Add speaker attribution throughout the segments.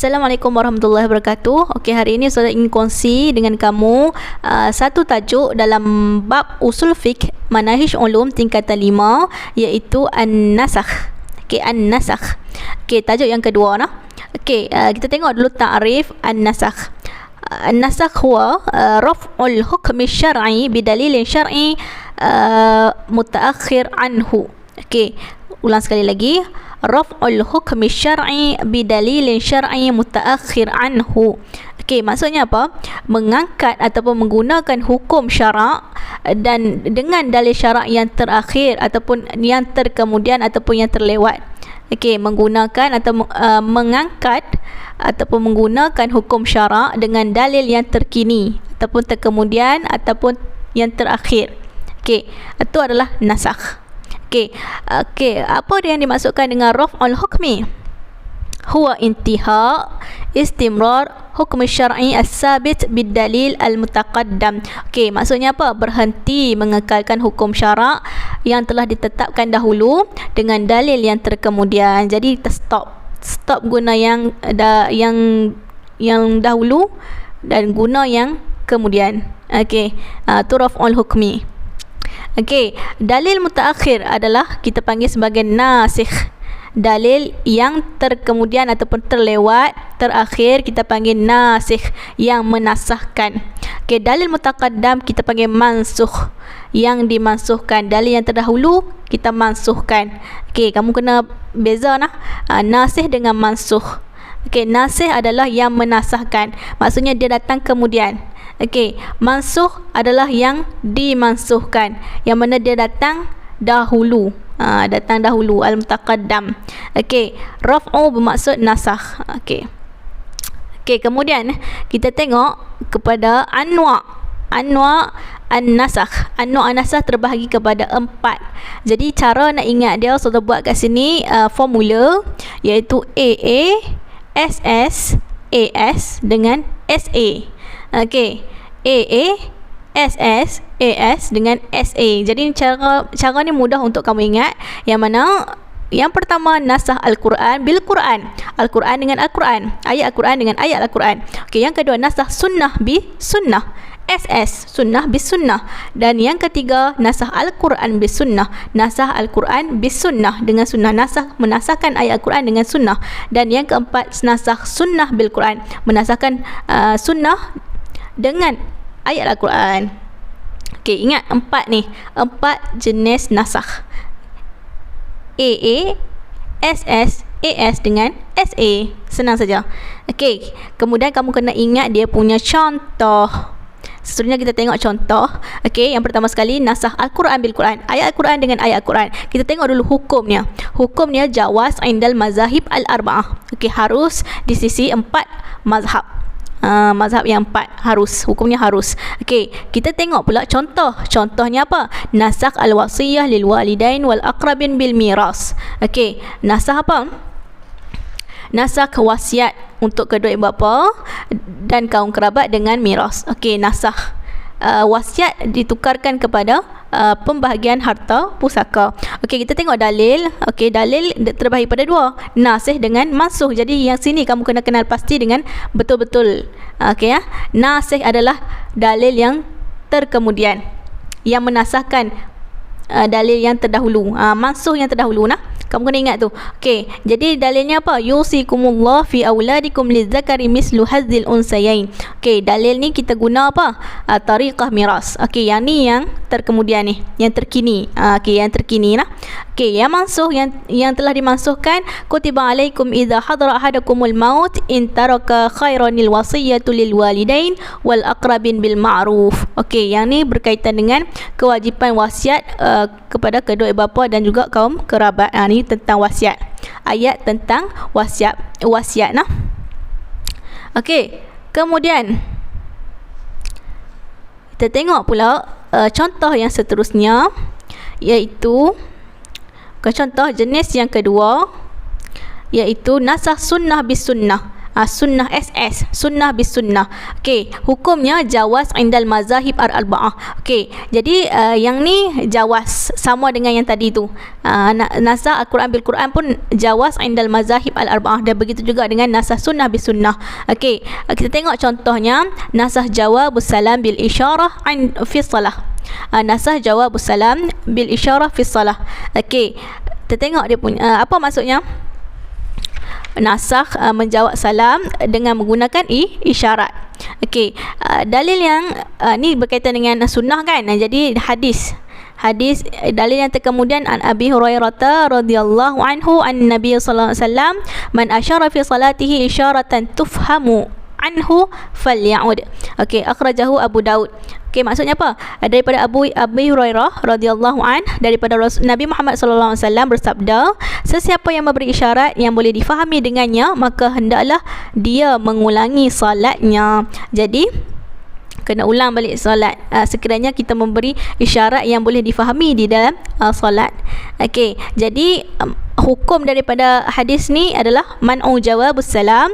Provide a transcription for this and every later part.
Speaker 1: Assalamualaikum warahmatullahi wabarakatuh. Okey, hari ini saya ingin kongsi dengan kamu satu tajuk dalam bab usul fiqh manahij ulum tingkatan 5, iaitu an-nasakh. Okey, an-nasakh. Okey, tajuk yang kedua nah. Okey, kita tengok dulu ta'rif an-nasakh. An-nasakh huwa raf'ul hukmi syar'i bidalilin syar'i mutaakhir anhu. Okey, ulang sekali lagi. Raf'ul hukmi syar'i bidalilin syar'i mutaakhir anhu. Okey, maksudnya apa? Mengangkat ataupun menggunakan hukum syarak dan dengan dalil syarak yang terakhir ataupun yang terkemudian ataupun yang terlewat. Okey, menggunakan atau mengangkat ataupun menggunakan hukum syarak dengan dalil yang terkini ataupun terkemudian ataupun yang terakhir. Okey, itu adalah nasakh. Okey, apa dia yang dimaksudkan dengan raf'ul hukmi? Huwa intiha istimrar hukm syar'i as-sabit bid-dalil al-mutaqaddam. Okey, maksudnya apa? Berhenti mengekalkan hukum syarak yang telah ditetapkan dahulu dengan dalil yang terkemudian. Jadi stop guna yang dahulu dan guna yang kemudian. Okey, tu raf'ul hukmi. Okey, dalil mutaakhir adalah kita panggil sebagai nasikh. Dalil yang terkemudian ataupun terlewat, terakhir kita panggil nasikh, yang menasahkan. Okey, dalil mutaqaddam kita panggil mansukh, yang dimansuhkan. Dalil yang terdahulu kita mansuhkan. Okey, kamu kena beza nah, nasikh dengan mansukh. Okey, nasikh adalah yang menasahkan, maksudnya dia datang kemudian. Okey, mansukh adalah yang dimansuhkan, yang mana dia datang dahulu. Datang dahulu, al-mutaqaddam. Okey, raf'u bermaksud nasakh. Okey, kemudian kita tengok kepada anwa' an-nasakh. Anwa' an-nasakh terbahagi kepada 4. Jadi cara nak ingat dia, saya buat kat sini formula, iaitu AA, SS, AS dengan SA. Okey, AA, SS, AS dengan SA. Jadi cara ni mudah untuk kamu ingat. Yang mana yang pertama, nasakh Al-Quran bil Quran. Al-Quran dengan Al-Quran. Ayat Al-Quran dengan ayat Al-Quran. Okey, yang kedua, nasakh sunnah bi sunnah. SS, sunnah bis sunnah. Dan yang ketiga, nasakh Al-Quran bis sunnah. Nasakh Al-Quran bis sunnah dengan sunnah. Nasakh, menasahkan ayat Al-Quran dengan sunnah. Dan yang keempat, nasakh sunnah bil Quran. Menasahkan sunnah dengan ayat Al-Quran. Okey, ingat 4 ni. 4 jenis nasakh. AA, SS, AS dengan SA. Senang saja. Okey, kemudian kamu kena ingat dia punya contoh. Seterusnya kita tengok contoh. Okey, yang pertama sekali, nasakh Al-Quran bil Quran. Ayat Al-Quran dengan ayat Al-Quran. Kita tengok dulu hukumnya. Hukumnya jawaz indal mazahib al-arba'ah. Okey, harus di sisi 4 mazhab. Mazhab yang 4 harus, hukumnya harus. Okey, kita tengok pula contoh. Contohnya apa? Nasakh al-wasiyah lil walidain wal aqrabin bil miras. Okey, nasakh apa? Nasakh wasiat untuk kedua ibu bapa dan kaum kerabat dengan miras. Okey, nasakh wasiat ditukarkan kepada pembahagian harta pusaka. Okey, kita tengok dalil. Okey, dalil terbahagi pada 2, nasikh dengan mansuh. Jadi yang sini kamu kena kenal pasti dengan betul-betul. Okey ya. Nasikh adalah dalil yang terkemudian, yang menasahkan dalil yang terdahulu. Mansuh yang terdahulu nah. Kamu kena ingat tu. Okey, jadi dalilnya apa? Yusikumullah fi auladikum lizzakari mislu hazzil unsayain. Okey, dalil ni kita guna apa? Tariqah miras. Okey, yang ni yang terkemudian ni, yang terkini. Okey, yang terkini lah. Okey, yang mansuh, yang telah dimansuhkan, kutiba alaikum idza hadara ahadakumul maut in taraka khairanil wasiyatu lil walidain wal aqrabin bil ma'ruf. Okey, yang ni berkaitan dengan kewajipan wasiat kepada kedua ibu bapa dan juga kaum kerabat. Ni tentang wasiat. Ayat tentang wasiat nah. Okey, kemudian kita tengok pula contoh yang seterusnya, iaitu contoh jenis yang kedua, iaitu nasakh sunnah bis sunnah. Sunnah SS, sunnah bis sunnah. Okey, hukumnya jawaz indal mazahib al-arba'ah. Okey, jadi yang ni jawaz sama dengan yang tadi tu. Nasah Al-Quran bil Quran pun jawaz indal mazahib al-arba'ah, dan begitu juga dengan nasah sunnah bis sunnah. Okey, kita tengok contohnya nasah jawabus salam bil isyarah fi salah. Nasah jawabus salam bil isyarah fi salah. Okey, kita tengok dia punya apa maksudnya. Nasakh menjawab salam dengan menggunakan isyarat. Okey, dalil yang ni berkaitan dengan sunnah kan. Jadi hadis dalil yang terkemudian an Abi Hurairah radhiyallahu anhu an Nabi sallallahu alaihi wasallam man asyara fi salatihi isyaratan tufhamu anhu falya'ud. Okey, akhrajahu Abu Daud. Okey, maksudnya apa? Daripada Abi Hurairah radhiyallahu an, daripada Nabi Muhammad sallallahu alaihi wasallam bersabda, sesiapa yang memberi isyarat yang boleh difahami dengannya, maka hendaklah dia mengulangi salatnya. Jadi kena ulang balik solat sekiranya kita memberi isyarat yang boleh difahami di dalam solat. Okey, jadi hukum daripada hadis ni adalah man'u jawabus salam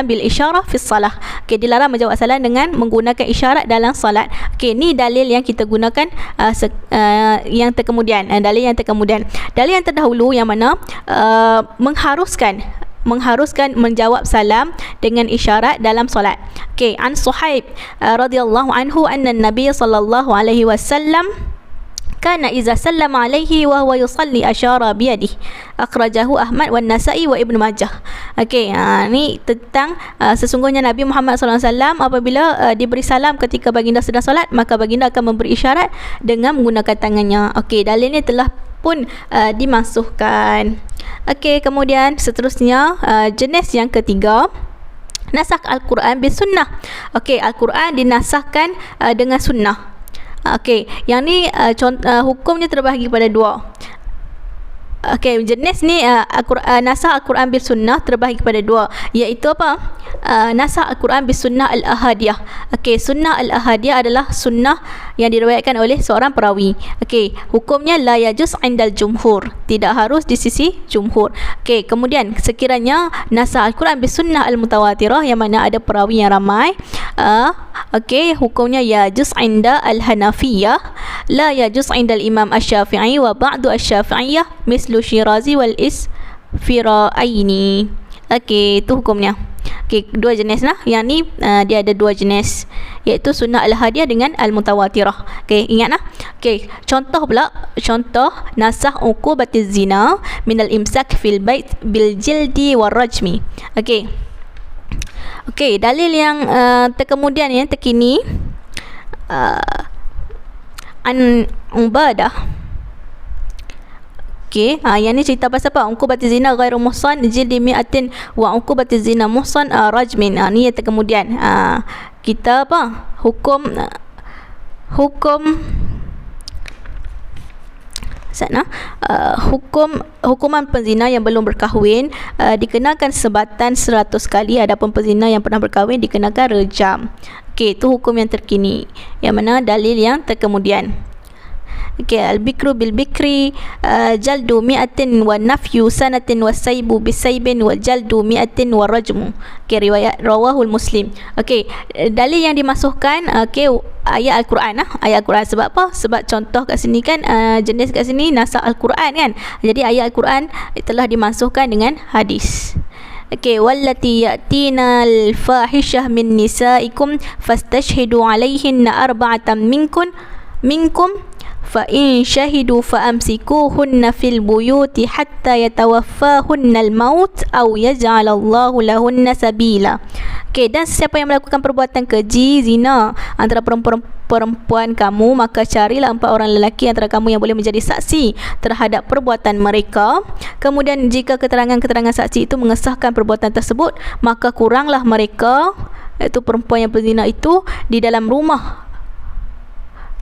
Speaker 1: bil isyarah fi salah. Okey, dilarang menjawab salam dengan menggunakan isyarat dalam solat. Okey, ni dalil yang kita gunakan yang terkemudian. Dalil yang terkemudian. Dalil yang terdahulu yang mana mengharuskan menjawab salam dengan isyarat dalam solat. Okey, an Suhaib radhiyallahu anhu anna Nabi sallallahu alaihi wasallam kana iza sallama alaihi wa huwa yusalli asyara bi yadihi. Akhrajahu Ahmad wan Nasa'i wa Ibnu Majah. Okey, ni tentang sesungguhnya Nabi Muhammad sallallahu alaihi wasallam apabila diberi salam ketika baginda sedang solat, maka baginda akan memberi isyarat dengan menggunakan tangannya. Okey, dalil ni telah pun dimansuhkan. Okey, kemudian seterusnya jenis yang ketiga, nasakh Al-Quran bis sunnah. Okey, Al-Quran dinasahkan dengan sunnah. Okey, yang ni hukumnya terbahagi kepada dua. Okey, jenis ni nasakh Al-Quran bil sunnah terbahagi kepada dua, iaitu apa? Nasakh Al-Quran bis sunnah al-ahadiyah. Okey, sunnah al-ahadiyah adalah sunnah yang diriwayatkan oleh seorang perawi. Okey, hukumnya la yajuz indal jumhur, tidak harus di sisi jumhur. Okey, kemudian sekiranya nasakh Al-Quran bis sunnah al-mutawatirah, yang mana ada perawi yang ramai, okey, hukumnya yajuz inda al-hanafiyah, la yajuz indal imam asy-syafi'i wa ba'du asy-syafi'iyah mislu Syirazi wal Isfira'aini. Okey, itu hukumnya. Okey, dua jenis lah. Yang ni dia ada dua jenis, iaitu sunnah al-hadiyah dengan al-mutawatirah. Okey, ingatlah. Okey, contoh nasakh uqubatiz zina min al-imsak fil bait bil jildi war rajmi. Okey. Okey, dalil yang terkemudian yang terkini an Ubadah. Okey, yang ni cerita pasal apa? Uqubatiz zina ghairu muhsan jildi mi'atin wa uqubatiz zina muhsan rajmin. Ni yang terkemudian. Kita apa? Hukuman penzina yang belum berkahwin dikenakan sebatan 100 kali, adapun penzina yang pernah berkahwin dikenakan rejam. Okey, itu hukum yang terkini, yang mana dalil yang terkemudian. Okey, al-bikru bil bikri jaldu mi'atin wa nafyu sanatin wa saibu bisaibin wa jaldu mi'atin wa rajmu. Okey, riwayat rawahul Muslim. Okey, dalil yang dimasukkan ayat Al-Quran ayat Al-Quran. Sebab apa? Sebab contoh kat sini kan jenis kat sini nasakh Al-Quran kan. Jadi ayat Al-Quran telah dimasukkan dengan hadis. Okey, wallati ya'tina al-fahishah min nisaikum fastashhidu 'alayhinna arba'atan minkum fa in syahidu fa amsikuhunna fil buyuti hatta yatawaffahunna al-maut aw yaj'alallahu lahunna sabila. Okey, dan sesiapa yang melakukan perbuatan keji zina antara perempuan kamu, maka carilah 4 orang lelaki antara kamu yang boleh menjadi saksi terhadap perbuatan mereka. Kemudian jika keterangan-keterangan saksi itu mengesahkan perbuatan tersebut, maka kuranglah mereka, iaitu perempuan yang berzina itu, di dalam rumah.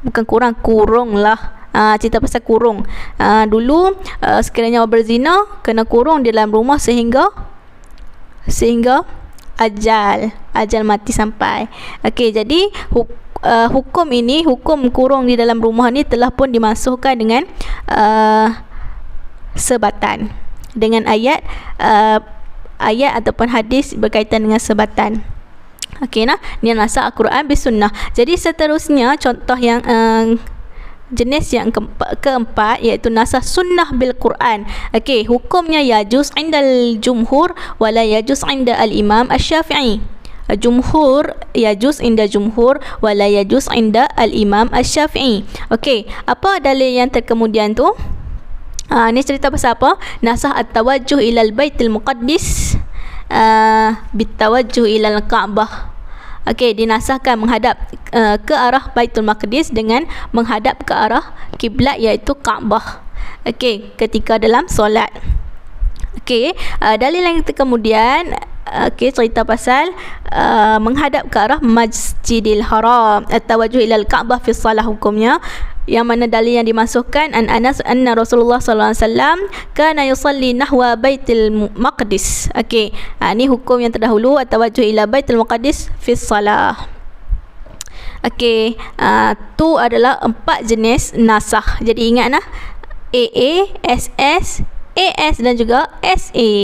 Speaker 1: Bukan kurunglah. Cerita pasal kurung. Dulu sekiranya orang berzina kena kurung di dalam rumah sehingga ajal mati sampai. Okey, jadi hukum ini, hukum kurung di dalam rumah ni telah pun dimasukkan dengan sebatan dengan ayat ayat ataupun hadis berkaitan dengan sebatan. Okey nah, ni nasakh Al-Quran bis sunnah. Jadi seterusnya contoh yang jenis yang keempat iaitu nasakh sunnah bil Quran. Okey, hukumnya yajuz indal jumhur wala yajuz inda al-imam asy-Syafi'i. Jumhur yajuz inda jumhur wala yajuz inda al-imam asy-Syafi'i. Okey, apa dalil yang terkemudian tu? Ni cerita pasal apa? Nasakh at-tawajjuh ilal baitil muqaddis bitawajjuh ilal Ka'bah. Okey, dinasahkan menghadap ke arah Baitul Maqdis dengan menghadap ke arah kiblat iaitu Kaabah. Okey, ketika dalam solat. Okey, dalil yang kemudian cerita pasal menghadap ke arah Masjidil Haram, at-tawajjuh ilal Kaabah fi shalah hukumnya, yang mana dalil yang dimasukkan an Anas anna Rasulullah sallallahu alaihi wasallam kana yusalli nahwa Baitul Maqdis. Okey, ni hukum yang terdahulu at-tawajjuh ila Baitul Maqdis fi shalah. Okey, tu adalah 4 jenis nasakh. Jadi ingat nah, AA, SS, AS dan juga SA.